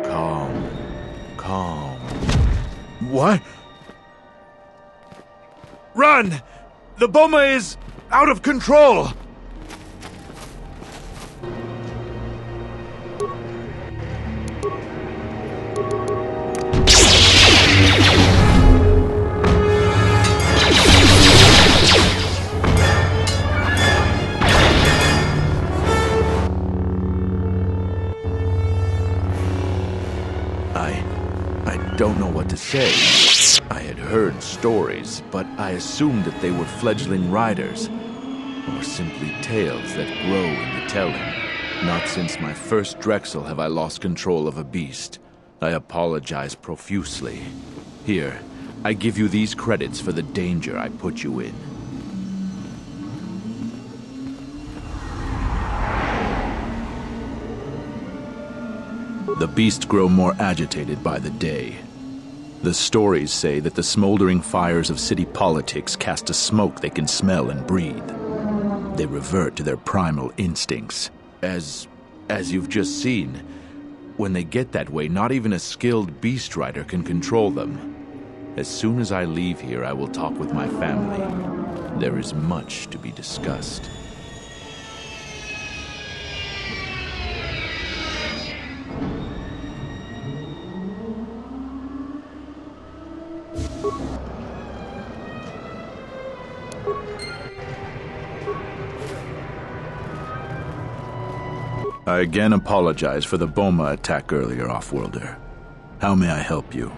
Calm. Calm. What? Run! The bomber is out of control! I don't know what to say. I had heard stories, but I assumed that they were fledgling riders, or simply tales that grow in the telling. Not since my first Drexel have I lost control of a beast. I apologize profusely. Here, I give you these credits for the danger I put you in. The beasts grow more agitated by the day. The stories say that the smoldering fires of city politics cast a smoke they can smell and breathe. They revert to their primal instincts. As you've just seen, when they get that way, not even a skilled beast rider can control them. As soon as I leave here, I will talk with my family. There is much to be discussed. I again apologize for the Boma attack earlier, Offworlder. How may I help you?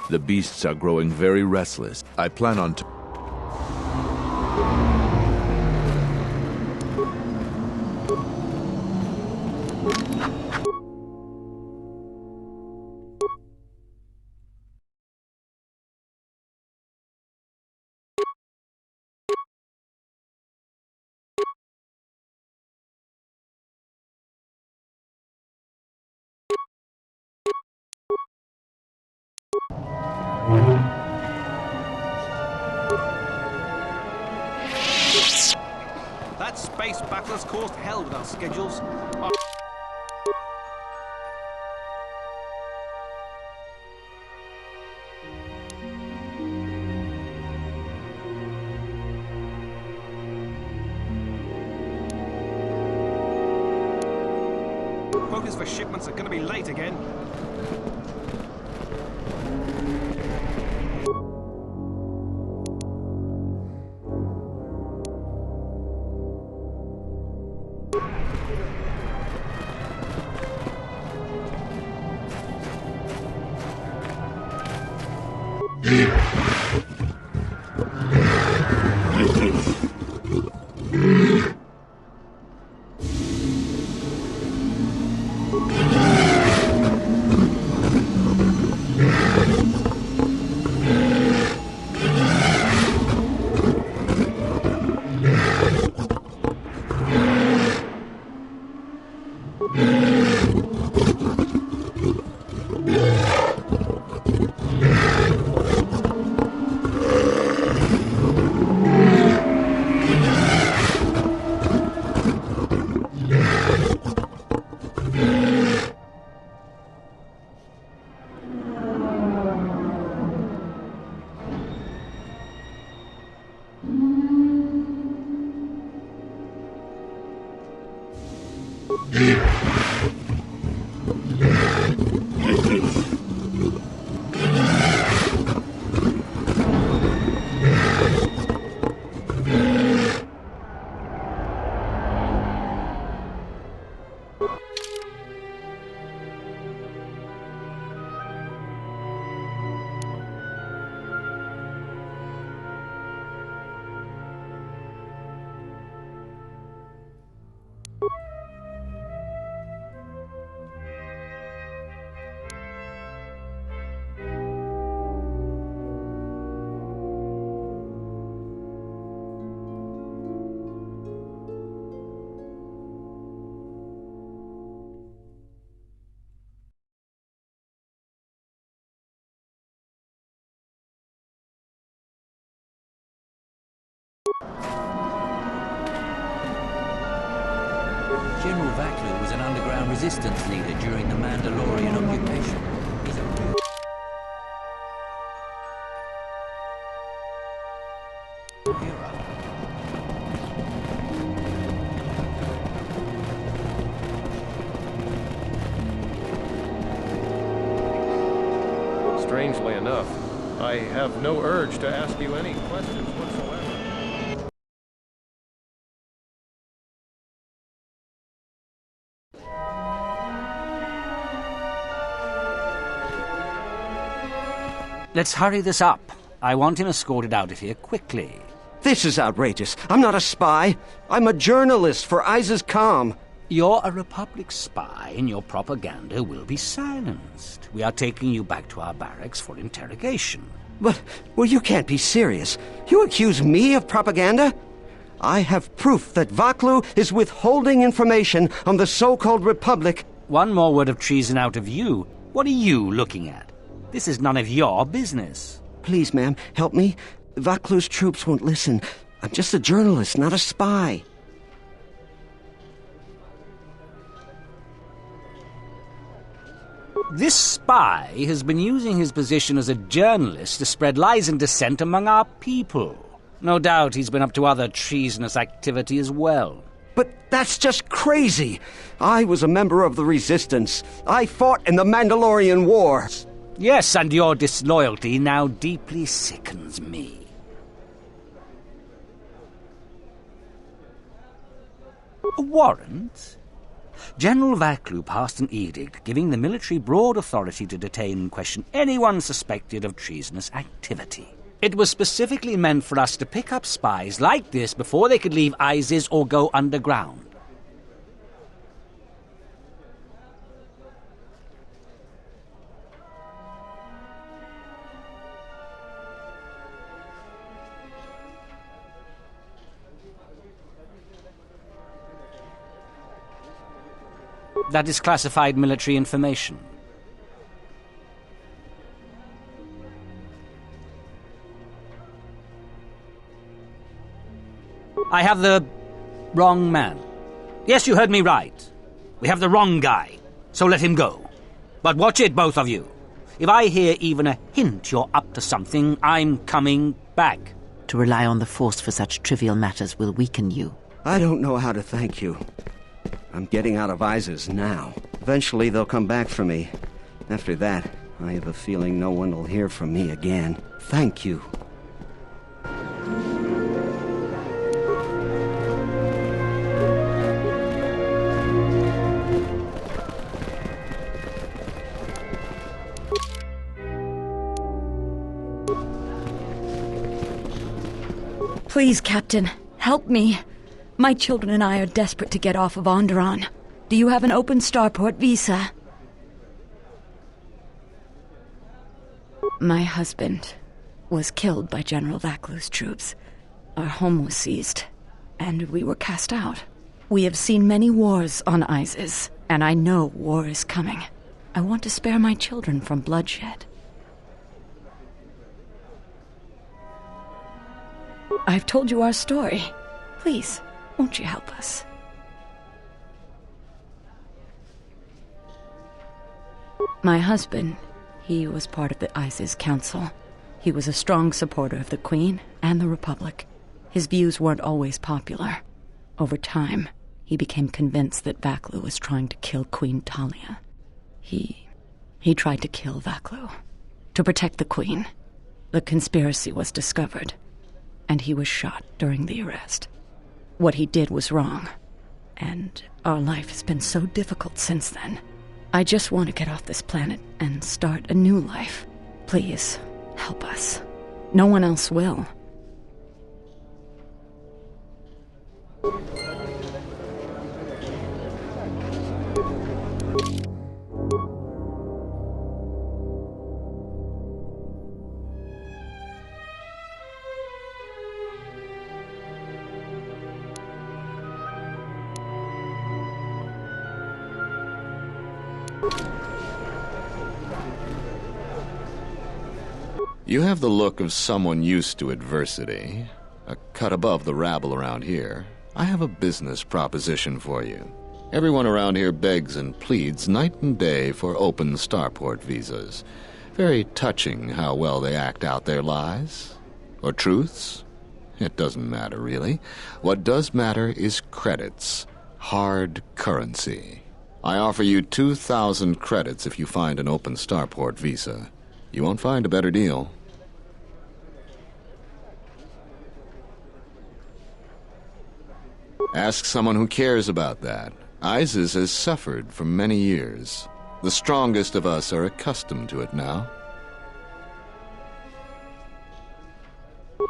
The beasts are growing very restless. I plan on That space battle's caused hell with our schedules. Quotas for shipments are going to be late again. General Vaklu was an underground resistance leader during the Mandalorian occupation. He's a... Strangely enough, I have no urge to ask you any questions whatsoever. Let's hurry this up. I want him escorted out of here quickly. This is outrageous. I'm not a spy. I'm a journalist for Айзис. You're a Republic spy, and your propaganda will be silenced. We are taking you back to our barracks for interrogation. But, well, you can't be serious. You accuse me of propaganda? I have proof that Vaklu is withholding information on the so-called Republic. One more word of treason out of you. What are you looking at? This is none of your business. Please, ma'am, help me. Vaklu's troops won't listen. I'm just a journalist, not a spy. This spy has been using his position as a journalist to spread lies and dissent among our people. No doubt he's been up to other treasonous activity as well. But that's just crazy. I was a member of the Resistance. I fought in the Mandalorian Wars. Yes, and your disloyalty now deeply sickens me. A warrant? General Vaklu passed an edict giving the military broad authority to detain and question anyone suspected of treasonous activity. It was specifically meant for us to pick up spies like this before they could leave Айзис or go underground. That is classified military information. I have the wrong man. Yes, you heard me right. We have the wrong guy, so let him go. But watch it, both of you. If I hear even a hint you're up to something, I'm coming back. To rely on the Force for such trivial matters will weaken you. I don't know how to thank you. I'm getting out of Айзис now. Eventually they'll come back for me. After that, I have a feeling no one will hear from me again. Thank you. Please, Captain, help me. My children and I are desperate to get off of Onderon. Do you have an open starport visa? My husband was killed by General Vaklu's troops. Our home was seized, and we were cast out. We have seen many wars on Айзис, and I know war is coming. I want to spare my children from bloodshed. I've told you our story. Please, won't you help us? My husband, he was part of the Айзис Council. He was a strong supporter of the Queen and the Republic. His views weren't always popular. Over time, he became convinced that Vaklu was trying to kill Queen Talia. He tried to kill Vaklu to protect the Queen. The conspiracy was discovered, and he was shot during the arrest. What he did was wrong, and our life has been so difficult since then. I just want to get off this planet and start a new life. Please, help us. No one else will. You have the look of someone used to adversity, a cut above the rabble around here. I have a business proposition for you. Everyone around here begs and pleads night and day for open starport visas. Very touching how well they act out their lies. Or truths. It doesn't matter, really. What does matter is credits. Hard currency. I offer you 2,000 credits if you find an open starport visa. You won't find a better deal. Ask someone who cares about that. Айзис has suffered for many years. The strongest of us are accustomed to it now.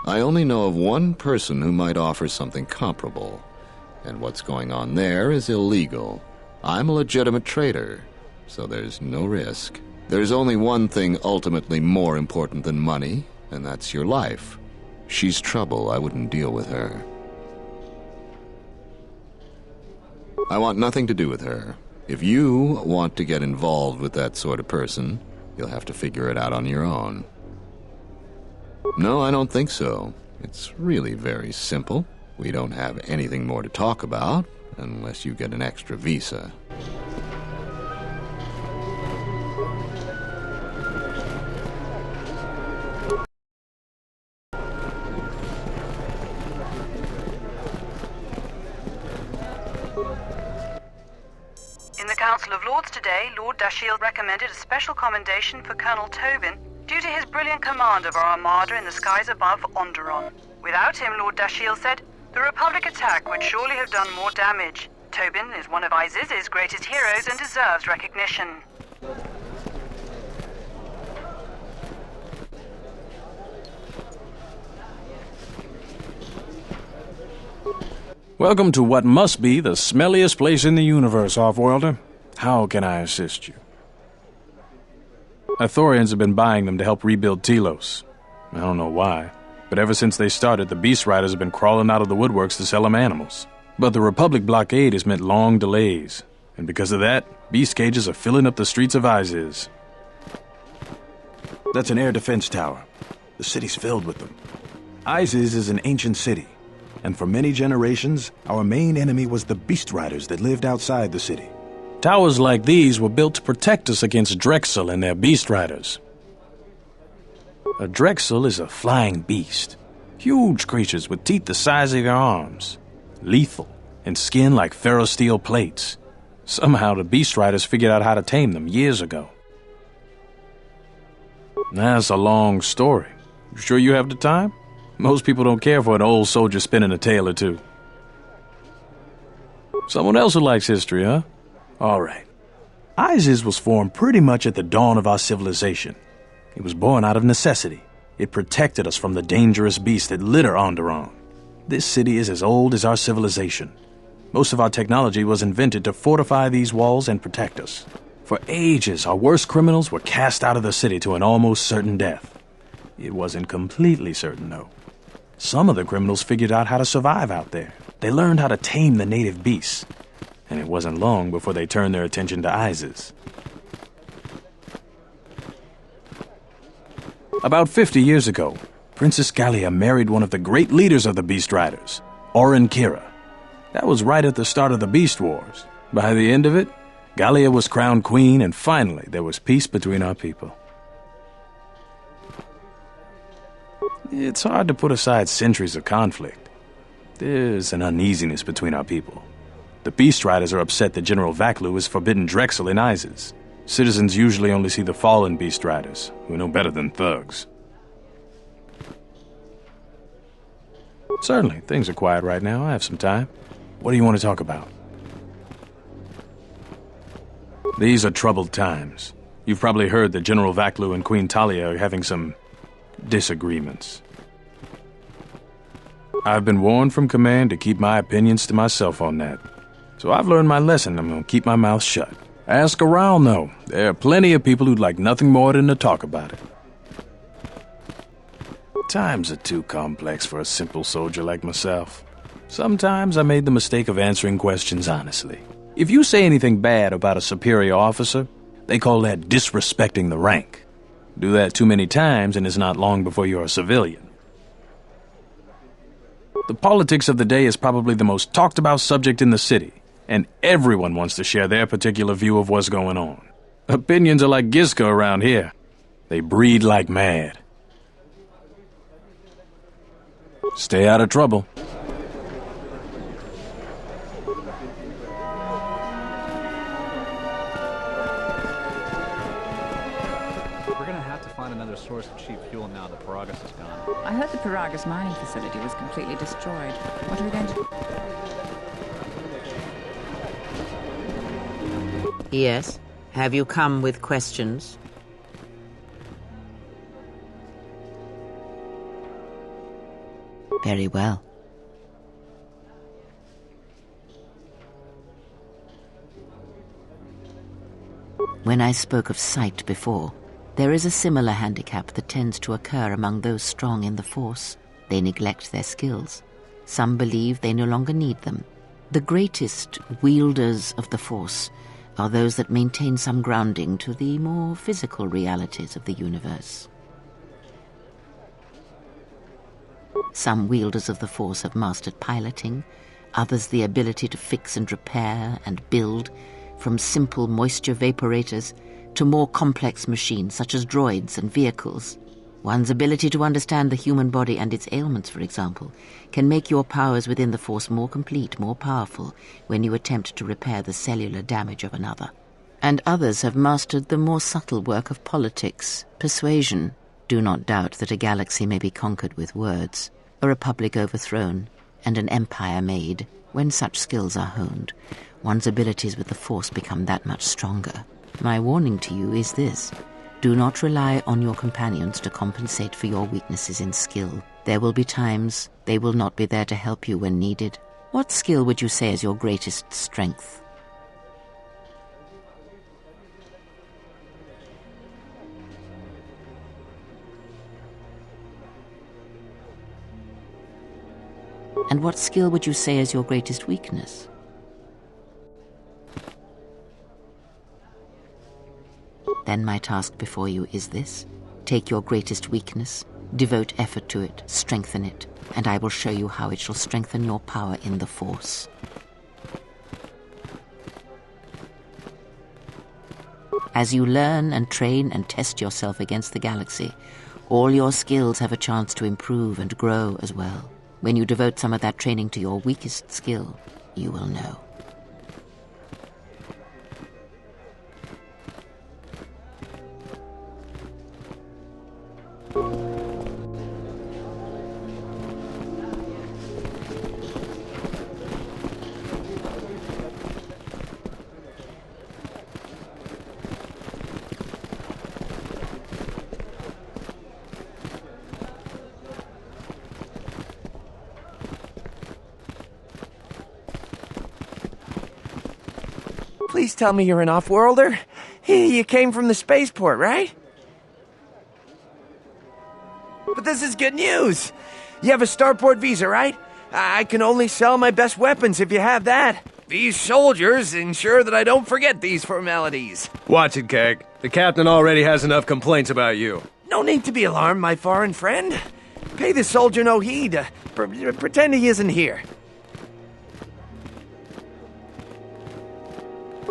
I only know of one person who might offer something comparable. And what's going on there is illegal. I'm a legitimate trader, so there's no risk. There's only one thing ultimately more important than money, and that's your life. She's trouble. I wouldn't deal with her. I want nothing to do with her. If you want to get involved with that sort of person, you'll have to figure it out on your own. No, I don't think so. It's really very simple. We don't have anything more to talk about, unless you get an extra visa. In the Council of Lords today, Lord Dashiell recommended a special commendation for Colonel Tobin due to his brilliant command of our armada in the skies above Onderon. Without him, Lord Dashiell said, the Republic attack would surely have done more damage. Tobin is one of Aiziz's greatest heroes and deserves recognition. Welcome to what must be the smelliest place in the universe, Offworlder. How can I assist you? Ithorians have been buying them to help rebuild Telos. I don't know why, but ever since they started, the Beast Riders have been crawling out of the woodworks to sell them animals. But the Republic blockade has meant long delays, and because of that, beast cages are filling up the streets of Айзис. That's an air defense tower. The city's filled with them. Айзис is an ancient city, and for many generations, our main enemy was the Beast Riders that lived outside the city. Towers like these were built to protect us against Drexel and their Beast Riders. A Drexel is a flying beast. Huge creatures with teeth the size of your arms. Lethal, and skin like ferrosteel plates. Somehow the Beast Riders figured out how to tame them years ago. That's a long story. You sure you have the time? Most people don't care for an old soldier spinning a tale or two. Someone else who likes history, huh? All right. Айзис was formed pretty much at the dawn of our civilization. It was born out of necessity. It protected us from the dangerous beasts that litter Onderon. This city is as old as our civilization. Most of our technology was invented to fortify these walls and protect us. For ages, our worst criminals were cast out of the city to an almost certain death. It wasn't completely certain, though. Some of the criminals figured out how to survive out there. They learned how to tame the native beasts. And it wasn't long before they turned their attention to Айзис. About 50 years ago, Princess Gallia married one of the great leaders of the Beast Riders, Orin Kira. That was right at the start of the Beast Wars. By the end of it, Gallia was crowned queen, and finally there was peace between our people. It's hard to put aside centuries of conflict. There's an uneasiness between our people. The Beast Riders are upset that General Vaklu has forbidden Drexel in Айзис. Citizens usually only see the fallen Beast Riders, who know better than thugs. Certainly, things are quiet right now. I have some time. What do you want to talk about? These are troubled times. You've probably heard that General Vaklu and Queen Talia are having some disagreements. I've been warned from command to keep my opinions to myself on that. So I've learned my lesson. I'm going to keep my mouth shut. Ask around, though. There are plenty of people who'd like nothing more than to talk about it. Times are too complex for a simple soldier like myself. Sometimes I made the mistake of answering questions honestly. If you say anything bad about a superior officer, they call that disrespecting the rank. Do that too many times and it's not long before you're a civilian. The politics of the day is probably the most talked about subject in the city, and everyone wants to share their particular view of what's going on. Opinions are like Gisco around here. They breed like mad. Stay out of trouble. We're gonna have to find another source of cheap fuel now that Paragus is gone. I heard the Paragus mining facility was completely destroyed. What are we going to do? Yes. Have you come with questions? Very well. When I spoke of sight before, there is a similar handicap that tends to occur among those strong in the Force. They neglect their skills. Some believe they no longer need them. The greatest wielders of the Force are those that maintain some grounding to the more physical realities of the universe. Some wielders of the Force have mastered piloting, others the ability to fix and repair and build, from simple moisture vaporators to more complex machines such as droids and vehicles. One's ability to understand the human body and its ailments, for example, can make your powers within the Force more complete, more powerful, when you attempt to repair the cellular damage of another. And others have mastered the more subtle work of politics, persuasion. Do not doubt that a galaxy may be conquered with words, a republic overthrown, and an empire made. When such skills are honed, one's abilities with the Force become that much stronger. My warning to you is this: do not rely on your companions to compensate for your weaknesses in skill. There will be times they will not be there to help you when needed. What skill would you say is your greatest strength? And what skill would you say is your greatest weakness? Then my task before you is this: take your greatest weakness, devote effort to it, strengthen it, and I will show you how it shall strengthen your power in the Force. As you learn and train and test yourself against the galaxy, all your skills have a chance to improve and grow as well. When you devote some of that training to your weakest skill, you will know. Please tell me you're an off-worlder. You came from the spaceport, right? But this is good news. You have a starport visa, right? I can only sell my best weapons if you have that. These soldiers ensure that I don't forget these formalities. Watch it, Keg. The captain already has enough complaints about you. No need to be alarmed, my foreign friend. Pay the soldier no heed. Pretend he isn't here.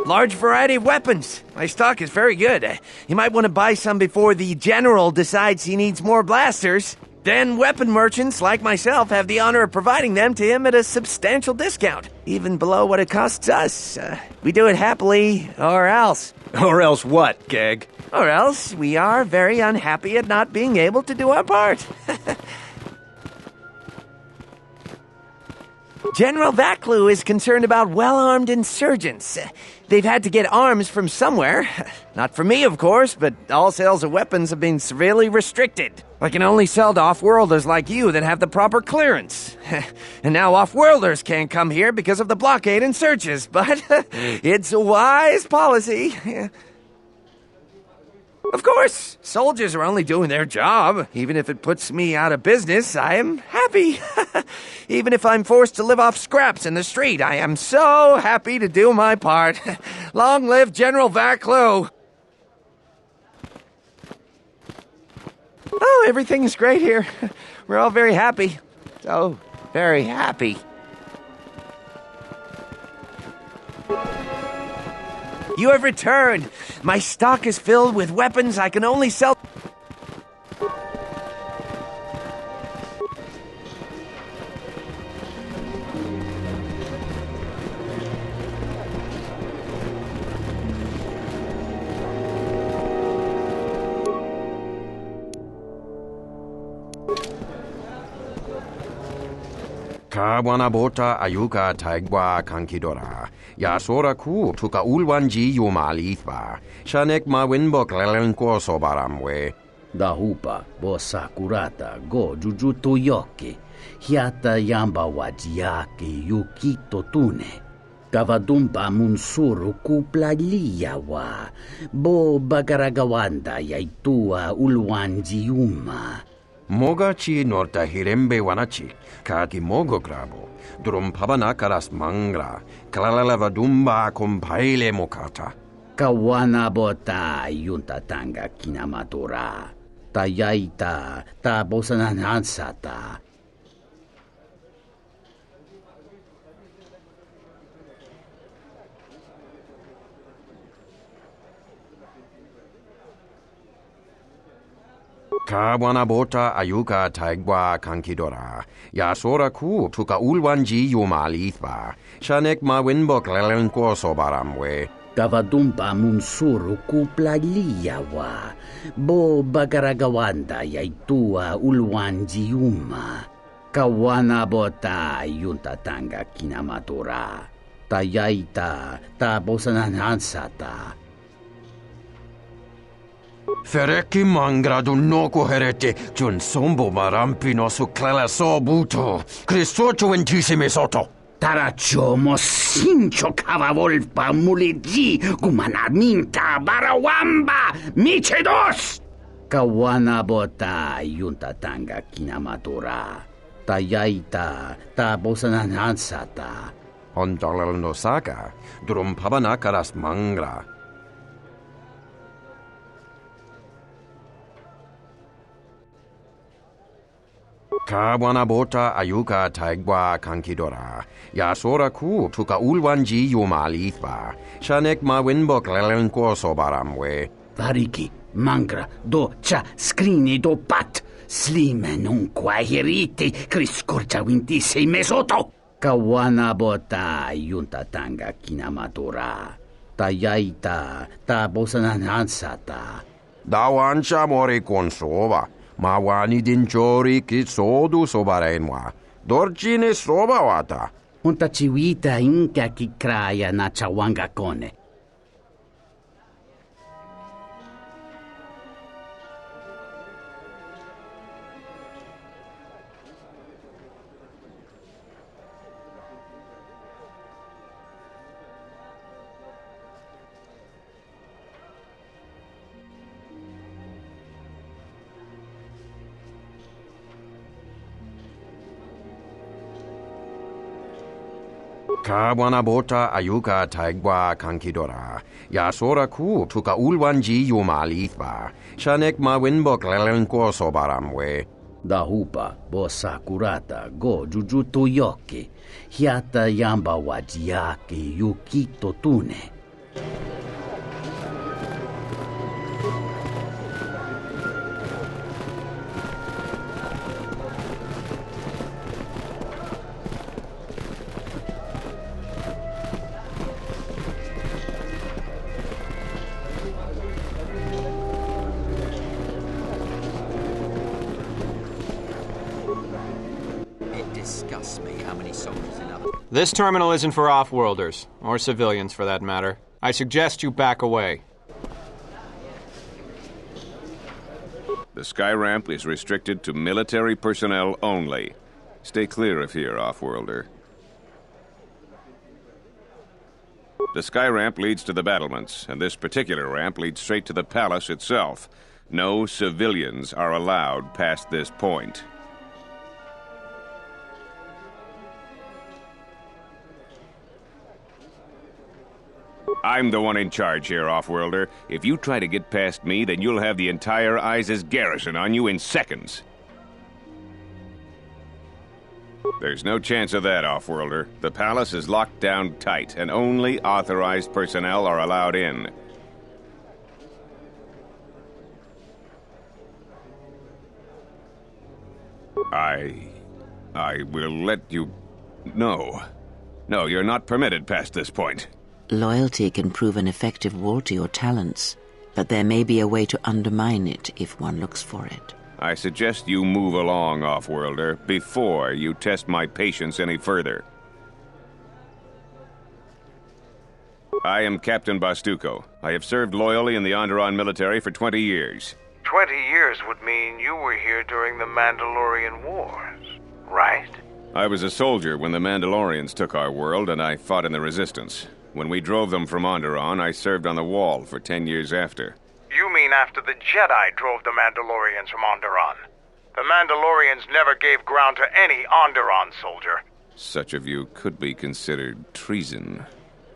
Large variety of weapons. My stock is very good. You might want to buy some before the general decides he needs more blasters. Then weapon merchants like myself have the honor of providing them to him at a substantial discount, even below what it costs us. We do it happily, or else. Or else what, Keg? Or else we are very unhappy at not being able to do our part. General Vaklu is concerned about well-armed insurgents. They've had to get arms from somewhere. Not from me, of course, but all sales of weapons have been severely restricted. I can only sell to off-worlders like you that have the proper clearance. And now off-worlders can't come here because of the blockade and searches, but it's a wise policy. Of course, soldiers are only doing their job. Even if it puts me out of business, I am happy. Even if I'm forced to live off scraps in the street, I am so happy to do my part. Long live General Vaklu. Oh, everything's great here. We're all very happy. So very happy. You have returned! My stock is filled with weapons I can only sell... Kawanabota ayuka taigwa kankidora. Yasora ku tuka ulwanji yumalithwa. Shanek mawinbok lelenko sobaramwe. Dahupa bo sakurata go jujuto yoke. Hiata yamba wajiake yukito tune. Kavadumpa munsuru kuplaliyawa. Bo bagaragawanda yaitua ulwanji yuma. Mogachi norta hirembe wanachi, kaki mogo grabo, drum pabana karas mangra, kalalava dumba compaile mokata. Kawana bota yunta tanga kinamatura, tayaita ta bosananansata. Kawanabota ayuka taigwa kankidora. Yasora ku tuka ulwanji yumalithwa. Shanek mawinbok lelenko sobaramwe. Kavadumpa munsuru kuplaliyawa. Bo bagaragawanda yaitua ulwanji yuma. Kawana bota yunta tanga kinamatura. Tayaita ta bosananansata. Fereki mangra dunoko herete, jun sombo marampino su clela sobuto, Cristocho intissime soto. Tarachomo sincho cavavolpa mulegi, gumanarminta barawamba, michedos! Kawana bota yunta tanga kinamatura. Tayaita ta bosananansata. Ondalal no saga, drum pabanakaras mangra. Kawanabota ayuka taigwa kankidora. Yasora ku tuka ulwanji yumalithwa. Shanek mawinbok lelenko sobaramwe. Variki, mangra, do cha scrini do pat. Slime non quahiriti, criscorcia wintise mesoto. Kawanabota yunta tanga kinamatura. Tayaita ta bosananansata. Dawancha mori konsova. Mawani dinchori ki sodu sobarenwa. Dorchine sobawata. Unta chiwita inka ki kraya na chawanga kone. Kawanabota ayuka taigwa kankidora. Yasora ku tuka ulwanji yumalithwa. Shanek mawinbok lelenko sobaramwe. Dahupa bo sakurata go jujuto yoke. Hiata yamba wajiake yukito tune. This terminal isn't for off-worlders, or civilians for that matter. I suggest you back away. The sky ramp is restricted to military personnel only. Stay clear of here, off-worlder. The sky ramp leads to the battlements, and this particular ramp leads straight to the palace itself. No civilians are allowed past this point. I'm the one in charge here, off-worlder. If you try to get past me, then you'll have the entire Айзис garrison on you in seconds. There's no chance of that, Offworlder. The palace is locked down tight, and only authorized personnel are allowed in. I will let you... No. No, you're not permitted past this point. Loyalty can prove an effective wall to your talents, but there may be a way to undermine it if one looks for it. I suggest you move along, Offworlder, before you test my patience any further. I am Captain Bastuco. I have served loyally in the Onderon military for 20 years. 20 years would mean you were here during the Mandalorian Wars, right? I was a soldier when the Mandalorians took our world, and I fought in the Resistance. When we drove them from Onderon, I served on the Wall for 10 years after. You mean after the Jedi drove the Mandalorians from Onderon? The Mandalorians never gave ground to any Onderon soldier. Such of you could be considered treason.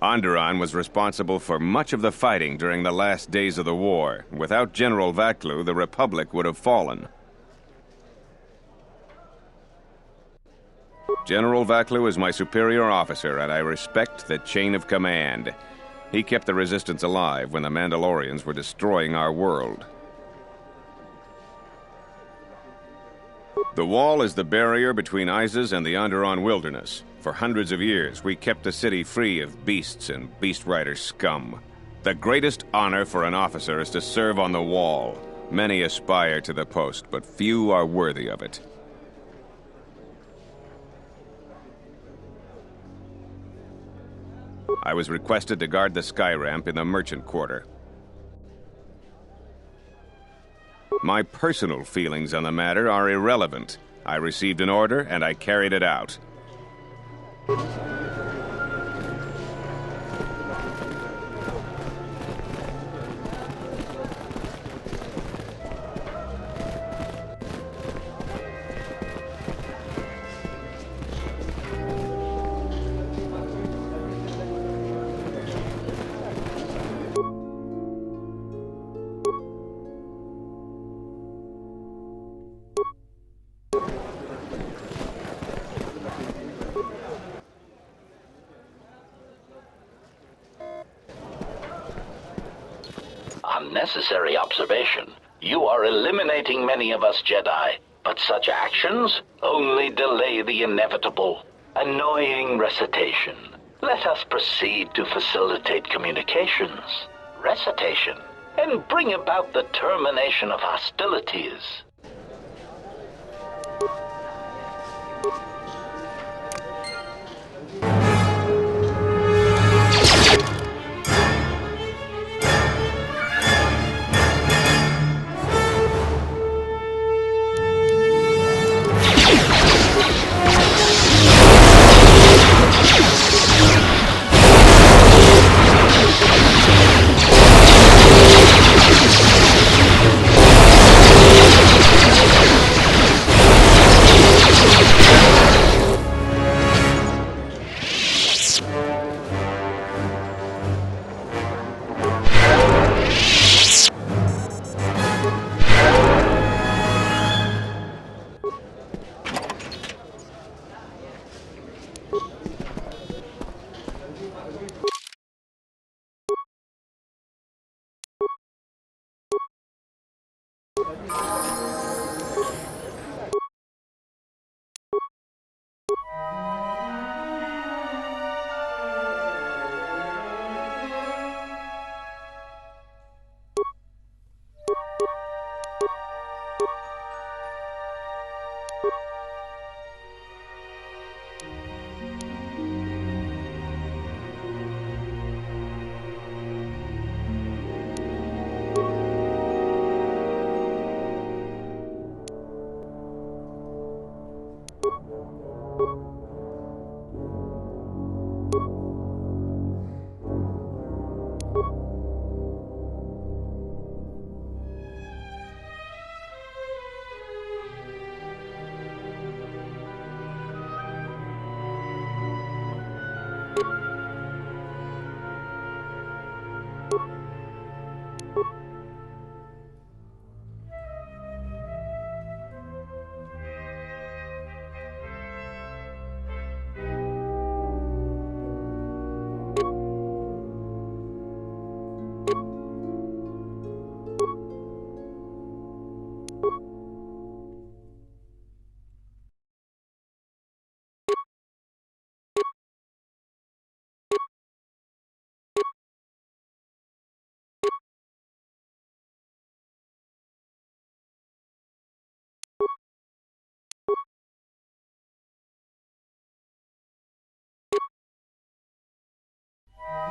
Onderon was responsible for much of the fighting during the last days of the war. Without General Vaklu, the Republic would have fallen. General Vaklu is my superior officer, and I respect the chain of command. He kept the Resistance alive when the Mandalorians were destroying our world. The Wall is the barrier between Айзис and the Onderon wilderness. For hundreds of years, we kept the city free of beasts and beast rider scum. The greatest honor for an officer is to serve on the Wall. Many aspire to the post, but few are worthy of it. I was requested to guard the sky ramp in the merchant quarter. My personal feelings on the matter are irrelevant. I received an order, and I carried it out. Unnecessary observation. You are eliminating many of us Jedi, but such actions only delay the inevitable. Annoying recitation. Let us proceed to facilitate communications. Recitation. And bring about the termination of hostilities.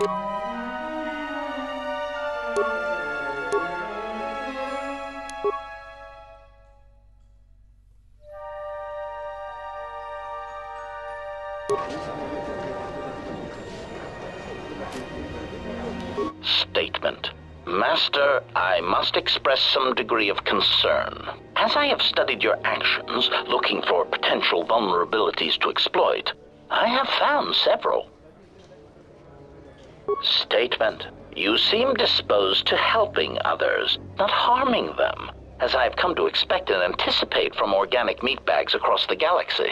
Statement. Master, I must express some degree of concern. As I have studied your actions, looking for potential vulnerabilities to exploit, I have found several. Statement. You seem disposed to helping others, not harming them, as I have come to expect and anticipate from organic meatbags across the galaxy.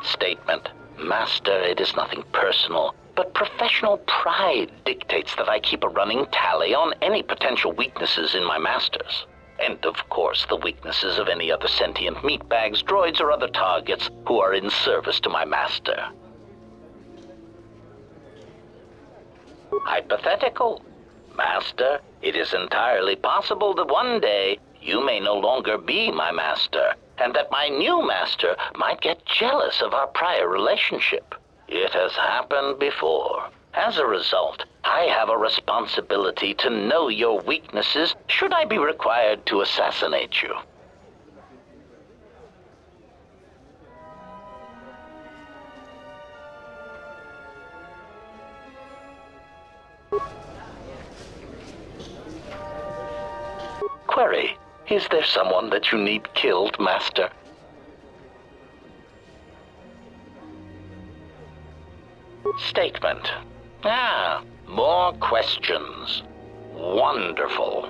Statement. Master, it is nothing personal, but professional pride dictates that I keep a running tally on any potential weaknesses in my masters. And of course, the weaknesses of any other sentient meatbags, droids, or other targets who are in service to my master. Hypothetical. Master, it is entirely possible that one day you may no longer be my master, and that my new master might get jealous of our prior relationship. It has happened before. As a result, I have a responsibility to know your weaknesses should I be required to assassinate you. Query. Is there someone that you need killed, Master? Statement. More questions. Wonderful.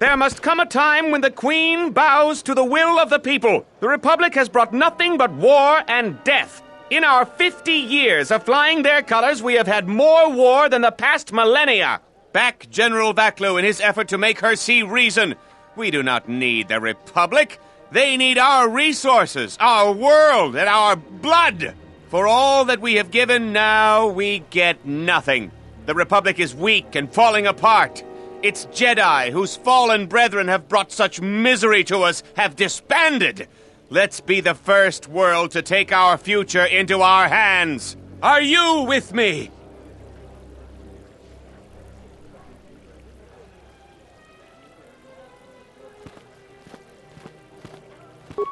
There must come a time when the Queen bows to the will of the people. The Republic has brought nothing but war and death. In our 50 years of flying their colors, we have had more war than the past millennia. Back General Vaklu in his effort to make her see reason. We do not need the Republic. They need our resources, our world, and our blood. For all that we have given, now we get nothing. The Republic is weak and falling apart. Its Jedi, whose fallen brethren have brought such misery to us, have disbanded. Let's be the first world to take our future into our hands. Are you with me?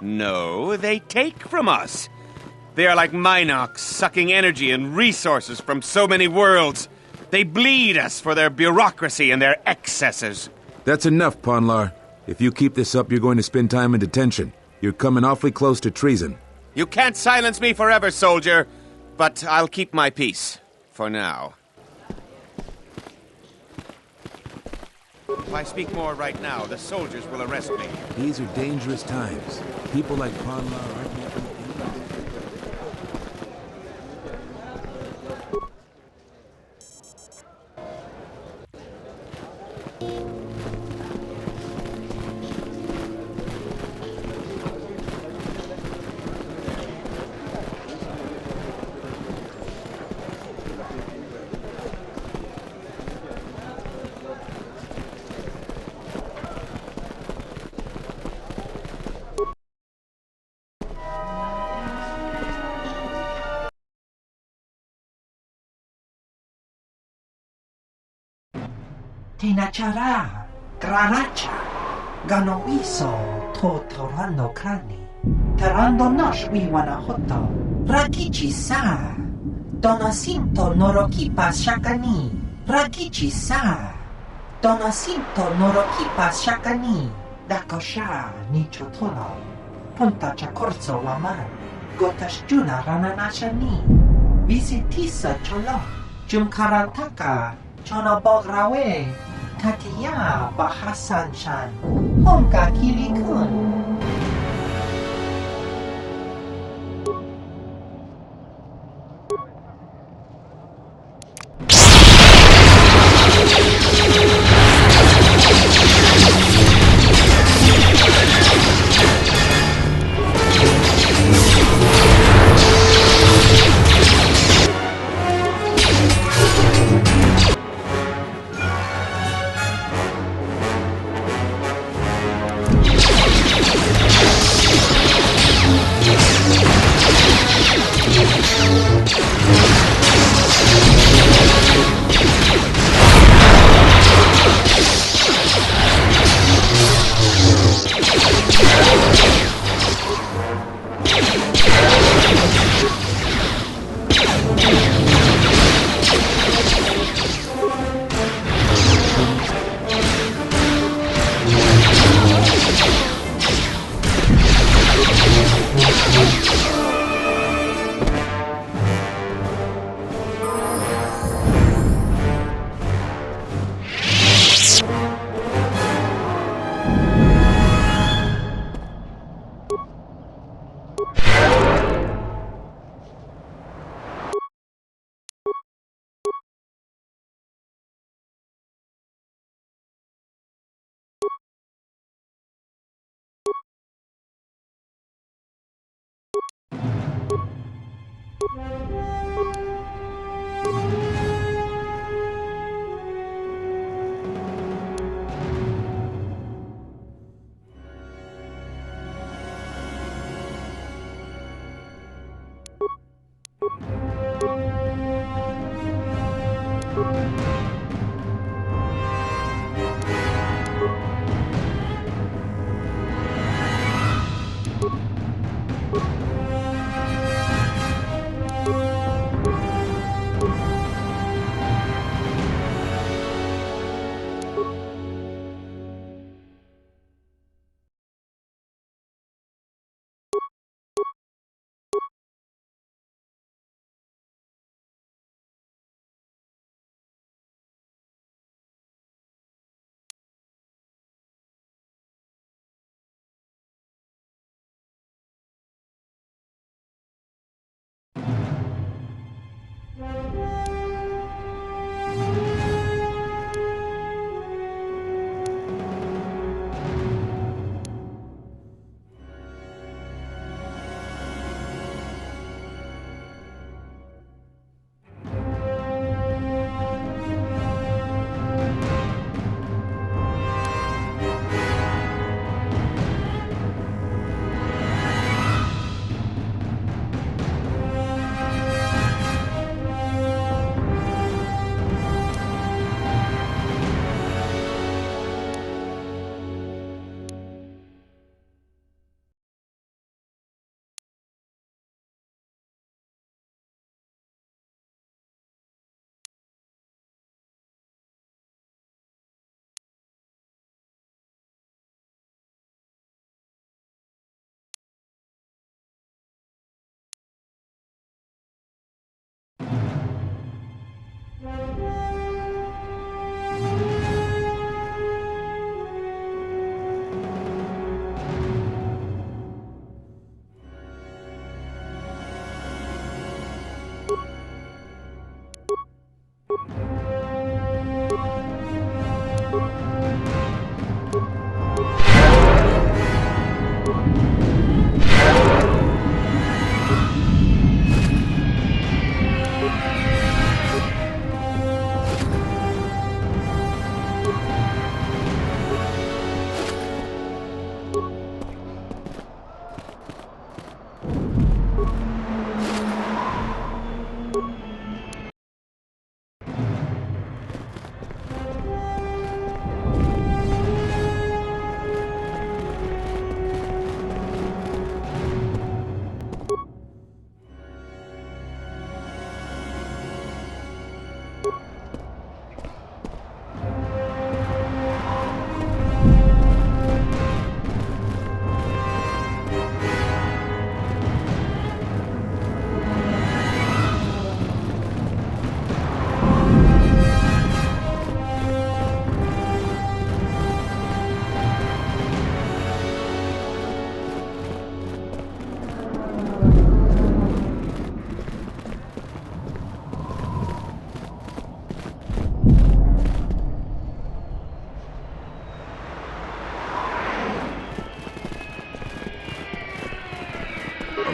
No, they take from us. They are like Minox, sucking energy and resources from so many worlds. They bleed us for their bureaucracy and their excesses. That's enough, Ponlar. If you keep this up, you're going to spend time in detention. You're coming awfully close to treason. You can't silence me forever, soldier. But I'll keep my peace. For now. If I speak more right now, the soldiers will arrest me. These are dangerous times. People like Ponlar aren't making it. Tinacara, Granacha, Ganoviso, Totorando Krani, Terando Nosh Wiwanahoto, Rakichi Sa, Donasinto Norokipa Shakani, Rakichi Sa, Donasinto Norokipa Shakani, Dakosha Nichotolo, Punta Chakorzo Waman, Gotashjuna Rananashani, Visitisa Cholo, Jumkarantaka, Chonobograwe, Tatiya Bahasan Shan, Honka Kilikun.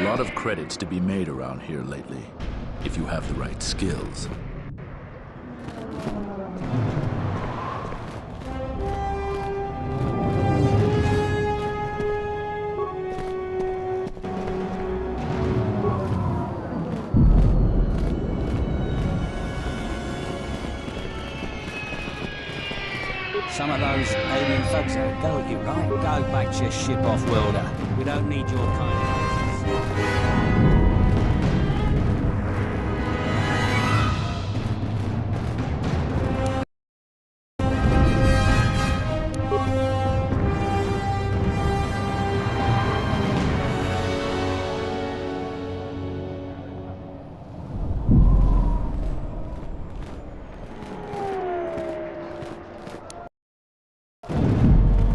lot of credits to be made around here lately, if you have the right skills. Some of those alien thugs are go at you, right? Go back to your ship off-worlder. We don't need your kind of agents.